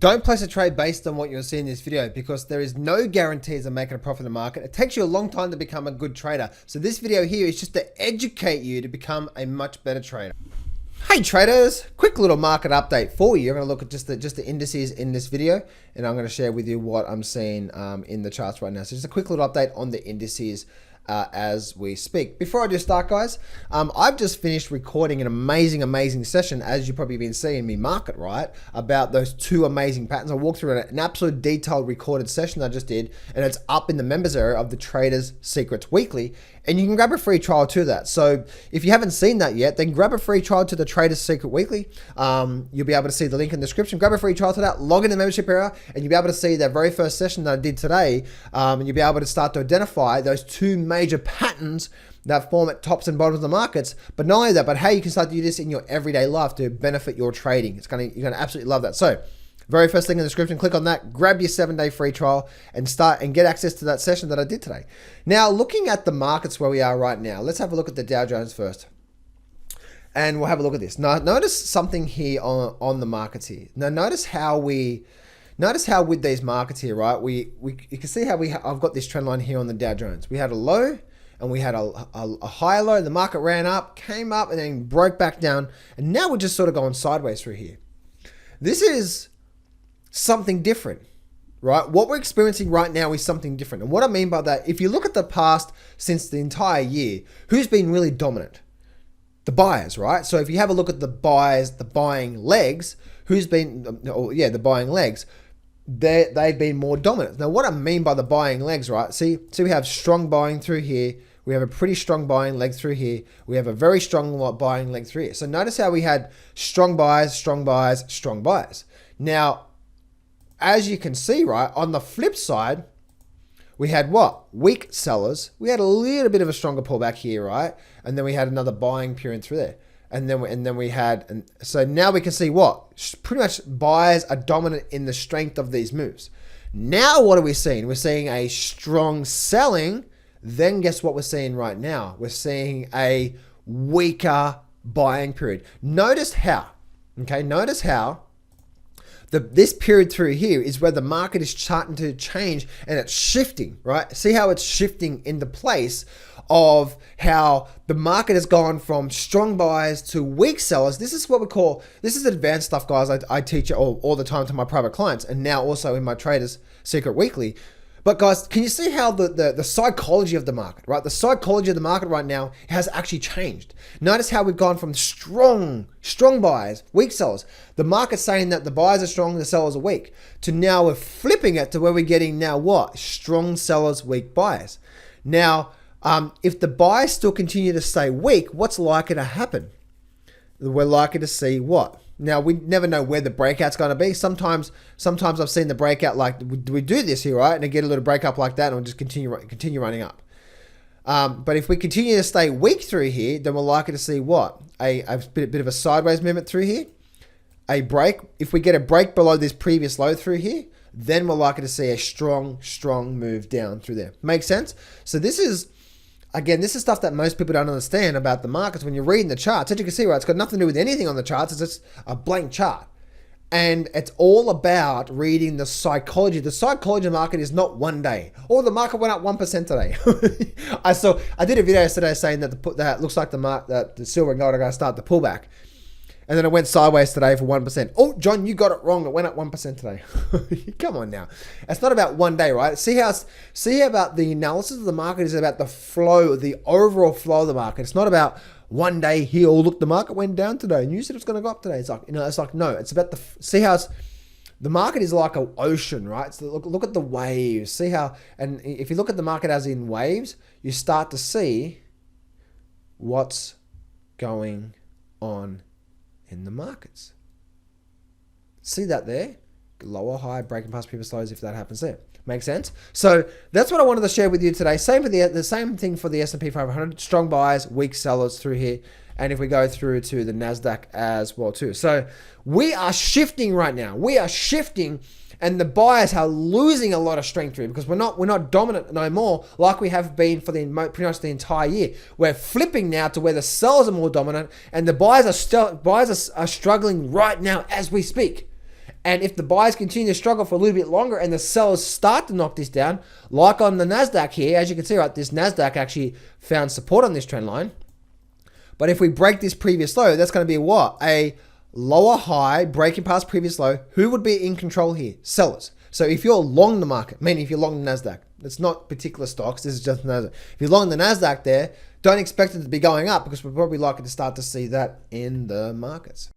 Don't place a trade based on what you're seeing in this video because there is no guarantees of making a profit in the market. It takes you a long time to become a good trader. So this video here is just to educate you to become a much better trader. Hey traders, quick little market update for you. I'm going to look at just the indices in this video, and I'm going to share with you what I'm seeing in the charts right now. So just a quick little update on the indices as we speak. Before I do start, guys, I've just finished recording an amazing session, as you've probably been seeing me market, right, about those two amazing patterns. I walked through an absolute detailed recorded session I just did, and it's up in the members area of the Traders Secrets Weekly, and you can grab a free trial to that. So if you haven't seen that yet, then grab a free trial to the Traders Secret Weekly. You'll be able to see the link in the description. Grab a free trial to that, log in the membership area, and you'll be able to see that very first session that I did today, and you'll be able to start to identify those two major patterns that form at tops and bottoms of the markets. But not only that, but how you can start to do this in your everyday life to benefit your trading. You're gonna absolutely love that. So very first link in the description, click on that, grab your 7-day free trial and start and get access to that session that I did today. Now, looking at the markets where we are right now, let's have a look at the Dow Jones first. And we'll have a look at this. Now, notice something here on the markets here. Now, notice how with these markets here, right? You can see how I've got this trend line here on the Dow Jones. We had a low and we had a higher low. The market ran up, came up, and then broke back down. And now we're just sort of going sideways through here. This is something different, right? What we're experiencing right now is something different. And what I mean by that, if you look at the past since the entire year, who's been really dominant? The buyers, right? So if you have a look at the buyers, the buying legs, the buying legs, they've been more dominant. Now, what I mean by the buying legs, right? See, we have strong buying through here. We have a pretty strong buying leg through here. We have a very strong buying leg through here. So notice how we had strong buys, strong buys, strong buys. Now, as you can see, right, on the flip side, we had what? Weak sellers. We had a little bit of a stronger pullback here, right? And then we had another buying period through there. So now we can see what? Pretty much buyers are dominant in the strength of these moves. Now what are we seeing? We're seeing a strong selling. Then guess what we're seeing right now? We're seeing a weaker buying period. Notice how, this period through here is where the market is starting to change and it's shifting, right? See how it's shifting in the place of how the market has gone from strong buyers to weak sellers. This is what we call, this is advanced stuff, guys. I teach it all the time to my private clients and now also in my Traders Secret Weekly. But guys, can you see how the psychology of the market, right? The psychology of the market right now has actually changed. Notice how we've gone from strong buyers, weak sellers. The market's saying that the buyers are strong, the sellers are weak. To now we're flipping it to where we're getting now what? Strong sellers, weak buyers. Now, if the buyers still continue to stay weak, what's likely to happen? We're likely to see what? Now, we never know where the breakout's going to be. Sometimes I've seen the breakout like, we do this here, right? And I get a little breakup like that and we'll just continue running up. But if we continue to stay weak through here, then we're likely to see what? A bit of a sideways movement through here. A break. If we get a break below this previous low through here, then we're likely to see a strong move down through there. Make sense? So this is stuff that most people don't understand about the markets. When you're reading the charts, as you can see, right, it's got nothing to do with anything on the charts. It's just a blank chart. And it's all about reading the psychology. The psychology of the market is not one day. Oh, the market went up 1% today. I did a video yesterday saying that that looks like that the silver and gold are going to start the pullback. And then it went sideways today for 1%. Oh, John, you got it wrong. It went up 1% today. Come on now. It's not about one day, right? See how about the analysis of the market is about the flow, the overall flow of the market. It's not about one day here. Oh, look, the market went down today and you said it was going to go up today. It's like, no, it's about the market is like an ocean, right? So look at the waves. See how, and if you look at the market as in waves, you start to see what's going on in the markets. See that there? Lower high, breaking past previous lows if that happens there. Make sense? So that's what I wanted to share with you today. Same for the same thing for the S&P 500. Strong buyers, weak sellers through here. And if we go through to the Nasdaq as well too. So we are shifting right now. We are shifting, and the buyers are losing a lot of strength through because we're not dominant no more like we have been for pretty much the entire year. We're flipping now to where the sellers are more dominant and the buyers are struggling right now as we speak. And if the buyers continue to struggle for a little bit longer and the sellers start to knock this down, like on the Nasdaq here, as you can see, right, this Nasdaq actually found support on this trend line. But if we break this previous low, that's going to be what? A lower high breaking past previous low. Who would be in control here? Sellers. So if you're long the market, meaning if you're long the Nasdaq, it's not particular stocks, this is just Nasdaq. If you're long the Nasdaq there, don't expect it to be going up because we're probably likely to start to see that in the markets.